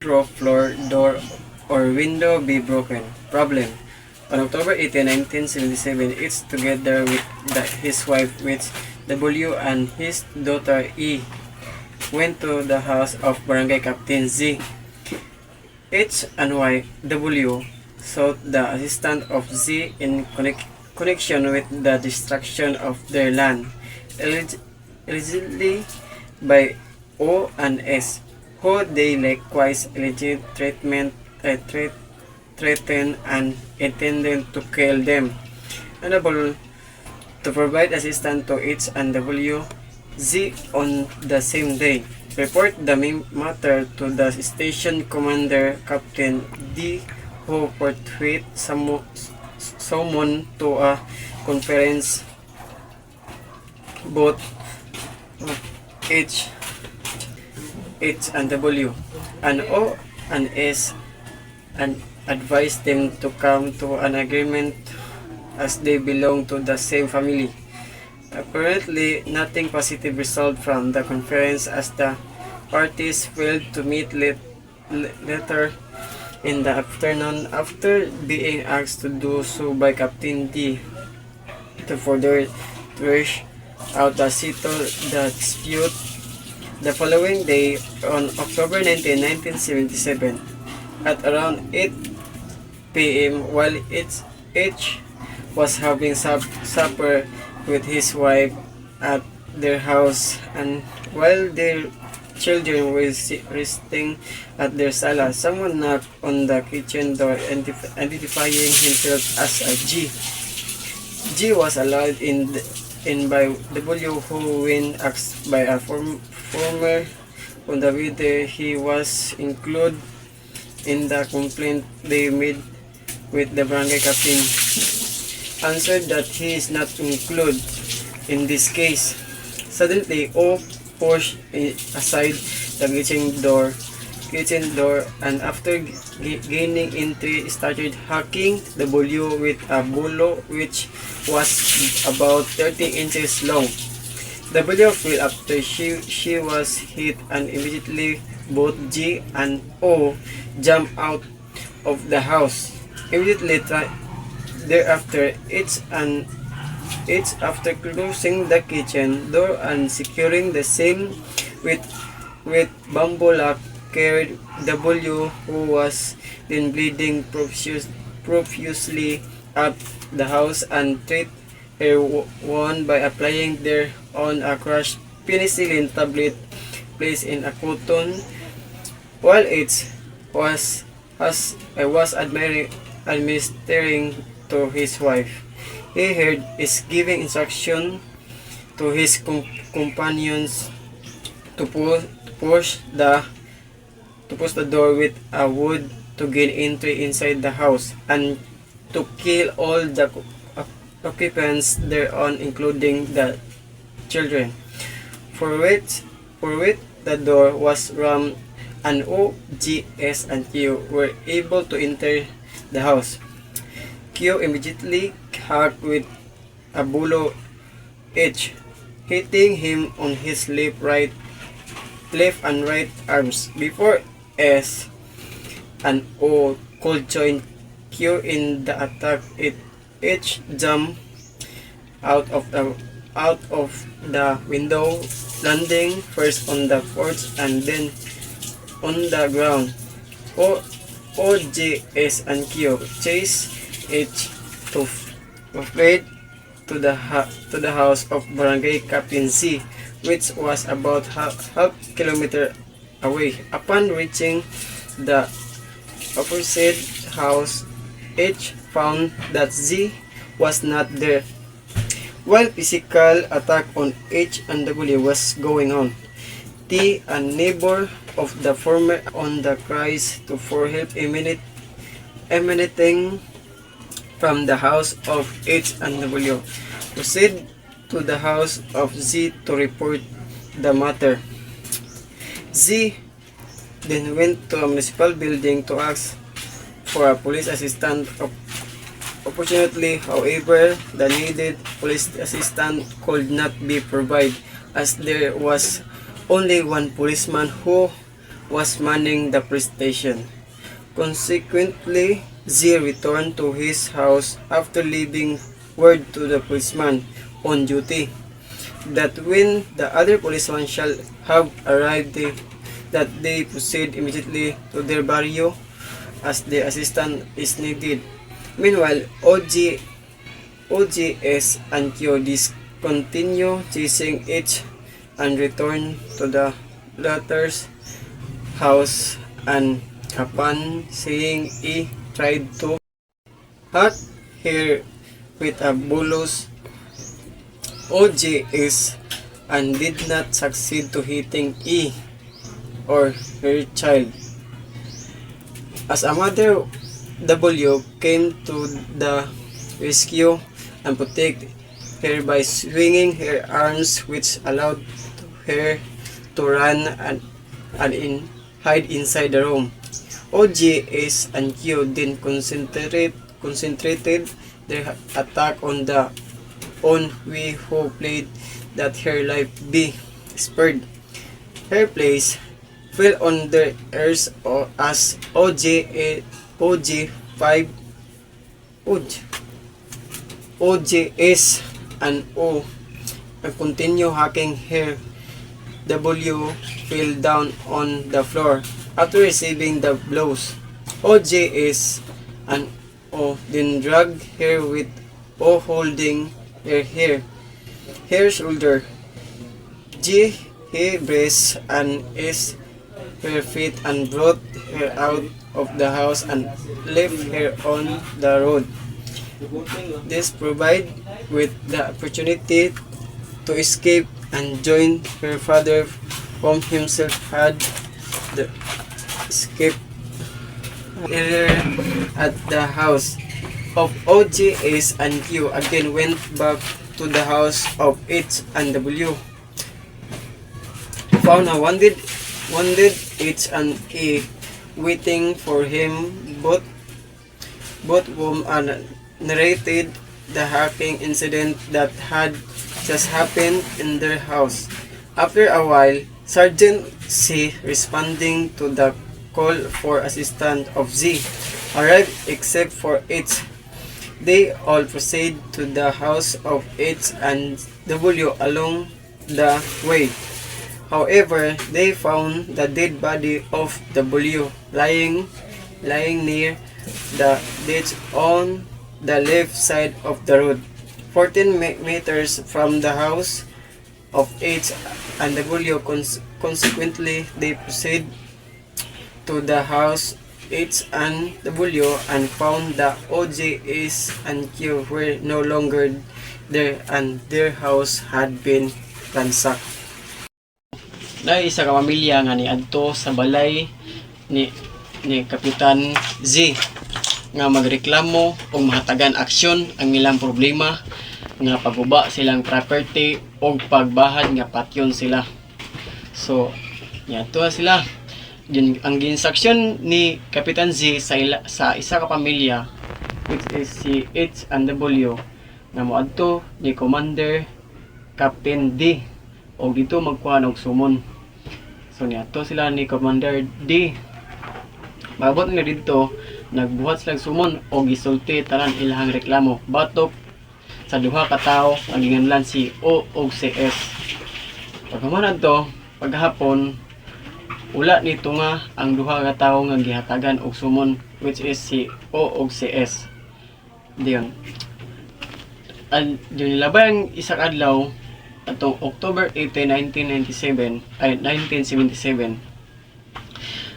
roof, floor, door, or window be broken. Problem. On October 18, 1977, it's together with his wife, which W, and his daughter E went to the house of Barangay Captain Z. H and Y, W, sought the assistance of Z in connection with the destruction of their land, allegedly by O and S, who they likewise alleged threatened and intended to kill them. Unable to provide assistance to H and W, Z on the same day report the matter to the station commander, Captain D, who forthwith summoned to a conference both H and W and O and S, and advised them to come to an agreement as they belong to the same family. Apparently, nothing positive resulted from the conference as the parties failed to meet later in the afternoon after being asked to do so by Captain D to further thresh out the settle the dispute. The following day, on October 19, 1977, at around 8 p.m., while H was having supper with his wife at their house, and while their children were resting at their sala, someone knocked on the kitchen door, identifying himself as a G. G was allowed in by W, who, when asked by a former on the whether he was included in the complaint they made with the barangay captain, answered that he is not included in this case. Suddenly, O pushed aside the kitchen door, and after gaining entry, started hacking W with a bulo which was about 30 inches long. W fell after she was hit, and immediately both G and O jumped out of the house. Immediately thereafter, it's after closing the kitchen door and securing the same with bamboo lock, carried W, who was then bleeding profusely, up the house and treated her wound by applying there on a crushed penicillin tablet placed in a cotton, while it was administering to his wife. He heard is giving instruction to his companions to push the door with a wood to gain entry inside the house, and to kill all the occupants thereon, including the children. For which the door was rammed, and O, G, S, and Q were able to enter the house. Q immediately hacked with a bulo H, hitting him on his left and right arms, before S and O could join Q in the attack. H jumped out of the window, landing first on the porch and then on the ground. O, G, S, and Q chased H to flee to the house of Barangay Captain Z, which was about half kilometer away. Upon reaching the opposite house, H found that Z was not there. While physical attack on H and W was going on, T, a neighbor of the former, on the cries for help emanating from the house of H and W, proceeded to the house of Z to report the matter. Z then went to a municipal building to ask for a police assistant. Opportunately, however, the needed police assistant could not be provided, as there was only one policeman who was manning the police station. Consequently, Z returned to his house after leaving word to the policeman on duty that when the other policemen shall have arrived, that they proceed immediately to their barrio as the assistance is needed. Meanwhile, OGS and Q continue chasing H and return to the latter's house, and upon seeing E tried to hurt her with a bolus, OGS and did not succeed to hitting E or her child. As a mother, W came to the rescue and protected her by swinging her arms, which allowed her to run and hide inside the room. OGS and Q then concentrated their attack on We, who played that her life be spared. Her place fell on the earth as OGS and O and continue hacking her. W fell down on the floor after receiving the blows. OGS and O then dragged her with O holding her shoulder, G her breast, and S her feet, and brought her out of the house and left her on the road. This provided with the opportunity to escape and join her father, whom himself had the escape earlier at the house of OGS, and Q again went back to the house of H and W. Found a wounded H and E waiting for him. Both whom narrated the hacking incident that had just happened in their house. After a while, Sergeant C, responding to the call for assistance of Z, arrived except for H. They all proceed to the house of H and W along the way. However, they found the dead body of W lying near the ditch on the left side of the road, 14 meters from the house of H and W. Consequently, they proceed to the house H and W and found the OGS and Q were no longer there, and their house had been ransacked. Na isa ka pamilya nga niadto sa balay ni Kapitan Z nga magreklamo o mahatagan aksyon ang ilang problema nga paguba silang property o pagbahad nga patyon sila. So, niadto sila. Yun, ang ginsaksyon ni Kapitan Z sa isa ka pamilya, which is si H and W, na moadto ni Commander Captain D o dito magkuha og sumon. So niadto sila ni Commander D. Mabot na dito, nagbuhat silang sumon o gisulti tanan ilahang reklamo batok sa duha ka tawo ang ginganlan si O ug si S. Paghuman to, paghapon, ula nito nga ang duha ka tawo nga gihatagan og sumon, which is si O ug si S. Diyon. Ang nilabay ang isang adlaw atong October 18, 1977.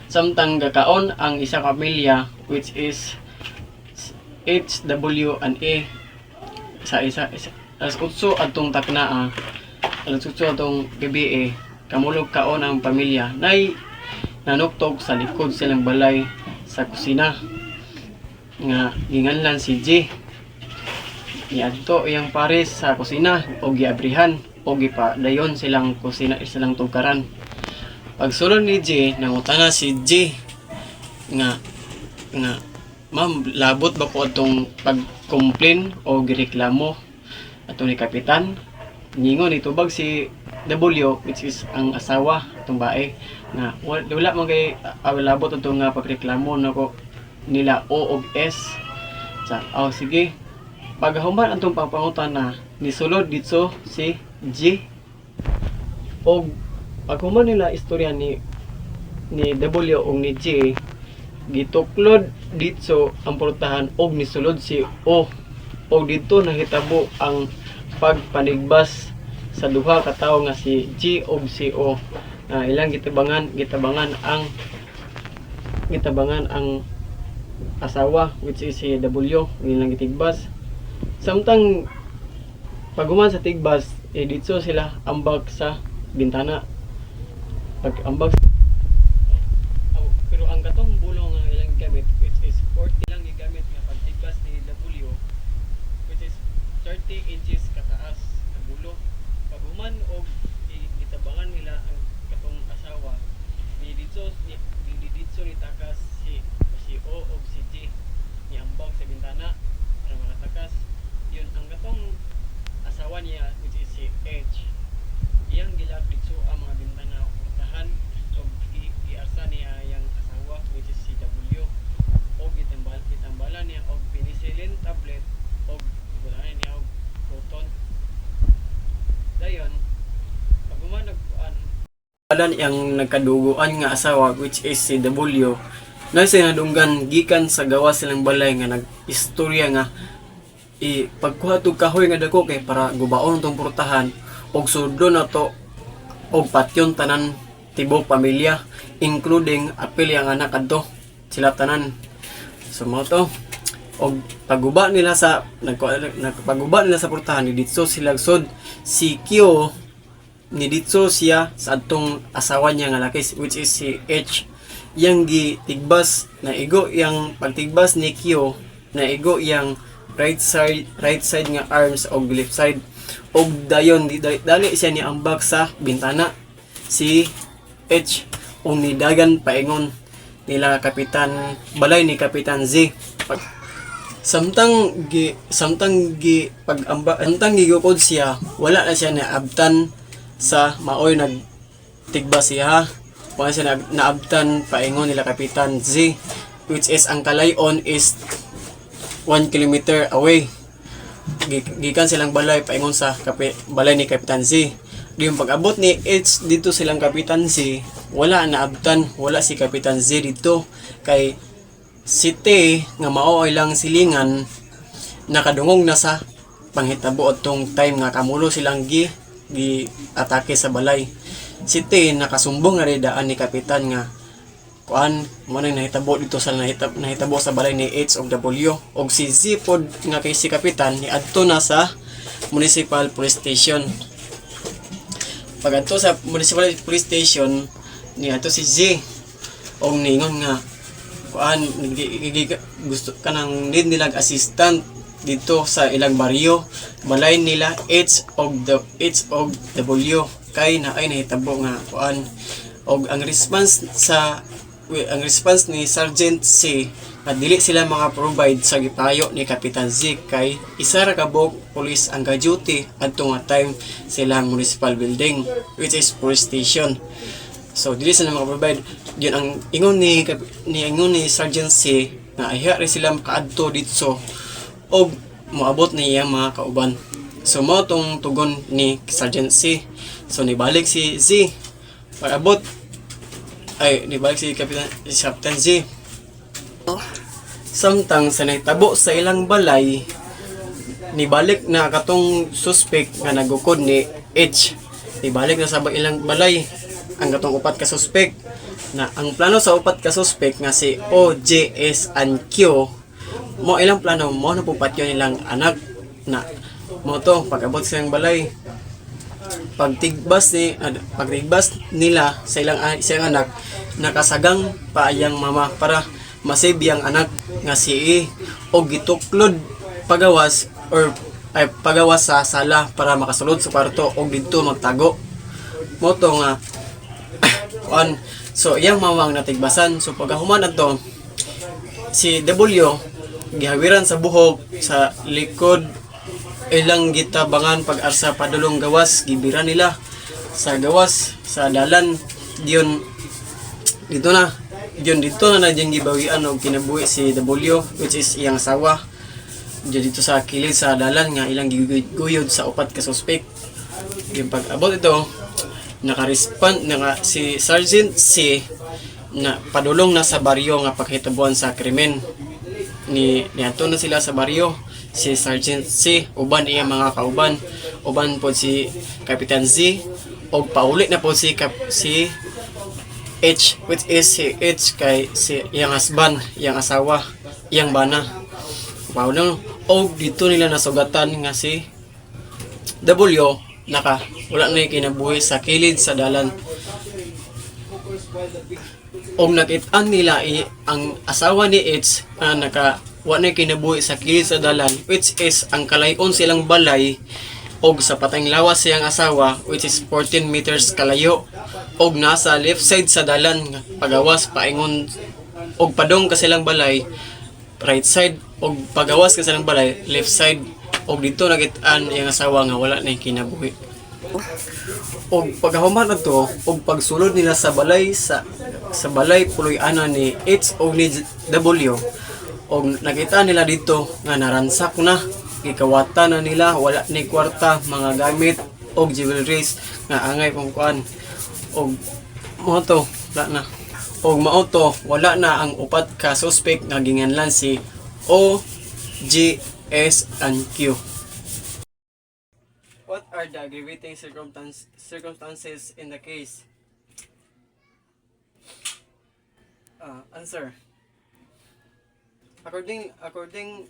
Samtang gakaon ang isang pamilya, which is H, W, and E sa alas 8 atong taknaa, alas 8 atong gabi, kamulog kaon ang pamilya nay nanuktog sa likod silang balay sa kusina nga ginganlan si G. Niadto iyang pares sa kusina o giabrihan o gipadayon silang kusina silang tugaran. Pagsulod ni G, nangutana si G nga ma'am, labot ba ko atong pag-complain o gireklamo ato ni Kapitan? Ningon itubag si W, which is ang asawa atong bae nga wala man kay labot ato nga pagreklamo nako nila O ug S. Sa sige, paghuman atong pangpangutan na nisulod dito si G og paghuman nila istorya ni W ug ni G, gituklod dito ang portahan og nisulod si O og dito nahitabo ang pagpanigbas sa duha ka tawo nga si G ug si O. Ilang gitabangan ang asawa which is si W, ilang gitigbas. Samtang paguman sa tigbas, dito sila ambag sa bintana. Pag ambag pero ang katong bulong nga ilang gamit which is 40 lang gigamit nga pagtigbas ni W, which is 30 inches kataas ang bulo. Pag human og gitabangan nila ang katong asawa, dito ni takas si O og si G ni ambag sa bintana para mga takas. Yun ang katong asawa niya which is si H, iyang gilak dito ang mga bintana portahan og iarsa niya yang asawa which is si W og gitambala niya og penicillin tablet og gulahan niya og proton. Dayon paguman nagkuan alan yang nagkaduguan nga asawa which is si W na sinadunggan gikan sa gawas silang balay nga nag-istorya nga pagkuha tog kahoy nga dako kay para gubaon tong portahan og sudlo na to og patyon tanan tibok pamilya including apil yang anak adto sila tanan. So mo to og pagguba nila sa nagpaguba nila sa portahan ni dito sila sod si Q ni dito siya sa adtong asawa niya nga laki which is si H, yang gitigbas na igo yang pagtigbas ni Q na igo yang right side nga arms og left side og dayon dali siya ni ambak sa bintana si H og nidagan paingon nila kapitan balay ni Kapitan Z. Samtang gigukod siya, wala na siya naabtan sa maoy nagtigbas siya. Wala siya naabtan paingon nila Kapitan Z, which is ang kalayon is 1 kilometer away. Gikan silang balay paingon sa balay ni Kapitan Z. Yung pag-abot ni H dito silang Kapitan Z, wala naabtan, wala si Kapitan Z dito kay si T nga mao ay lang silingan nakadungog na sa panghitabo atong time nga kamulo silang gi atake sa balay. Si T nakasumbong na rin daan ni Kapitan nga kuan mo nang nahitabo dito sa nahitabo sa balay ni H og W og si Z pod nga kay si Kapitan ni adto na sa Municipal Police Station. Pag adto sa Municipal Police Station ni adto si Z og ningon nga kuan gusto kanang need nilang assistant dito sa ilang baryo balay nila H og W kay na ay nahitabo nga kuan og ang response ni Sergeant C na dili sila mga provide sa gipayo ni Kapitan Z kay isa ra ka police ang ka-duty adto nga time silang municipal building which is police station. So dili sila mga provide. Yun ang ingon ni Sergeant C na ayha rin sila makaadto dito og moabot niya mga kauban. So mao tong tugon ni Sergeant C. So nibalik si Z pag-abot nibalik si Captain Z. Samtang sa nahitabo sa ilang balay, nibalik na katong suspect nga nagukod ni H. Nibalik na sa ilang balay ang katong upat ka suspect na ang plano sa upat ka suspect nga si O, J, S, and Q mo ilang plano mo na pupatyo nilang anak na mo to pag-abot sa ilang balay pagtigbas nila sa ilang anak nakasagang paayang mama para masave ang anak nga si E o gituklod pagawas sa sala para makasulod sa kwarto o dito magtago mo to nga kuan. So iyang mamang natigbasan. So pagkahuman adto si W gihawiran sa buhok sa likod ilang gitabangan pag-arsa padulong gawas gibira nila sa gawas sa dalan diyon dito na diyang gibawian og kinabuhi si W, which is iyang asawa. Dito sa kilid sa dalan nga ilang giguyod sa upat ka suspect. Yung pag-abot ito, naka-respond si Sergeant C na padulong na sa baryo nga paghitabuan sa krimen. Niadto na sila sa baryo si Sergeant C uban iyang mga kauban, uban po si Kapitan Z og paulit na po si H, which is si H kay si iyang husband, iyang asawa, iyang bana. Paulang og dito nila nasugatan nga si W wala na kinabuhi sa kilid sa dalan. Og nakit-an nila ang asawa ni H na wala na kinabuhi sa kilid sa dalan, which is ang kalayon silang balay og sa patayng lawas siyang asawa, which is 14 meters kalayo, og nasa left side sa dalan pagawas paingon og padong ka silang balay right side, og pagawas ka silang balay left side, og dito nakit-an iyang asawa nga wala na kinabuhi. Og paghuman adto og pagsulod nila sa balay puloy-ana ni H og ni W, og nakita nila dito nga naransak na, gikawatan na nila, wala ni kwarta, mga gamit og jewelries nga angay pang kuan. Og moto wala na ang upat ka suspect nga ginganlan si O, G, S, and Q. What are the aggravating circumstances in the case? Answer. Accordingly,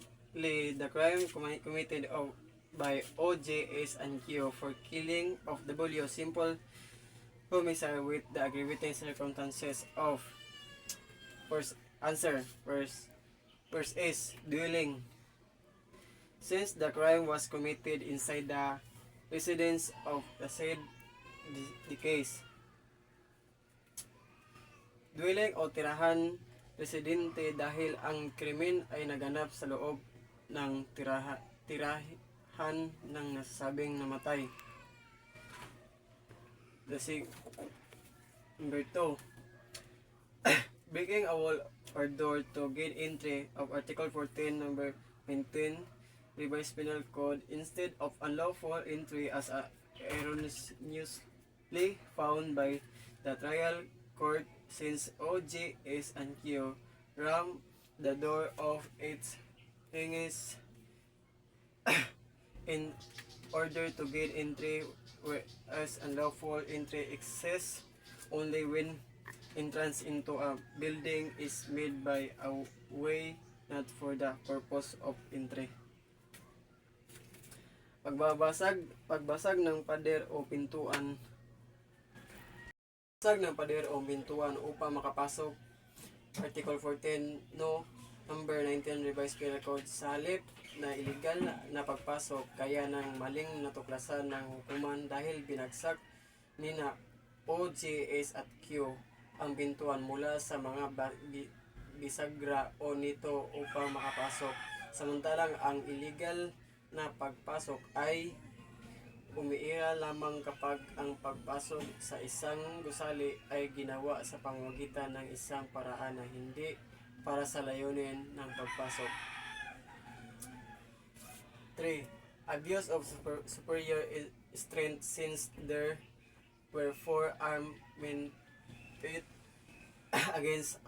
the crime committed by O, J, S, and Q for killing of W simple homicide with the aggravating circumstances of first is dueling. Since the crime was committed inside the residence of the said the case, dueling o tirahan residente dahil ang krimen ay naganap sa loob ng tirahan ng nasasabing namatay. Number 2. Breaking a wall or door to gain entry of Article 14, number 19, Revised Penal Code, instead of unlawful entry as erroneously found by the trial court, since O, J, S, and Q rammed the door of its hinges in order to gain entry, whereas unlawful entry exists only when entrance into a building is made by a way not for the purpose of entry. Pagbasag ng pader o pintuan. Pagbasag ng pader o pintuan upang makapasok. Article 14, no. Number 19, Revised Penal Code. Sa halip na illegal na pagpasok, kaya ng maling natuklasan ng hukuman dahil binagsak ni na O, J, S, at Q ang pintuan mula sa mga bisagra o nito upang makapasok. Samantalang ang illegal na pagpasok ay umiira lamang kapag ang pagpasok sa isang gusali ay ginawa sa pamamagitan ng isang paraan na hindi para sa layunin ng pagpasok. 3. Abuse of superior strength, since there were 4 armed men against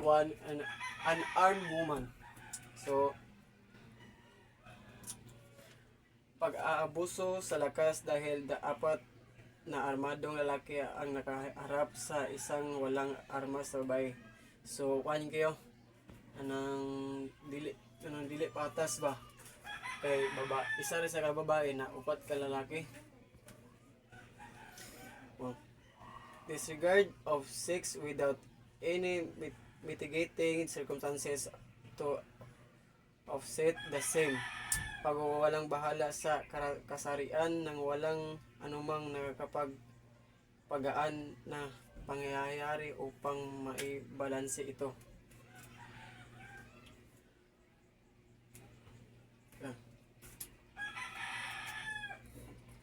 an unarmed woman. So, pag-aabuso sa lakas dahil apat na armadong lalaki ang nakaharap sa isang walang armas sa babae. So, kuhan kayo anang dili patas ba kay isa rin sa babae na upat ka lalaki. Well, disregard of sex without any mitigating circumstances to offset the same. Pagwawalang bahala sa kasarian ng walang anumang nakakapagpagaan na pangyayari upang maibalanse ito.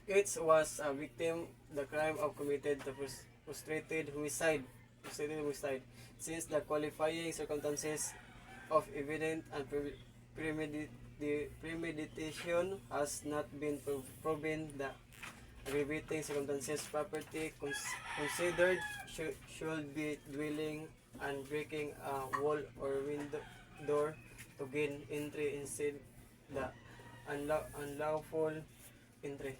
It was a victim the crime of committed the since the qualifying circumstances of evident and premeditation has not been proven. The aggravating circumstances property considered should be dwelling and breaking a wall or window door to gain entry instead the unlawful entry.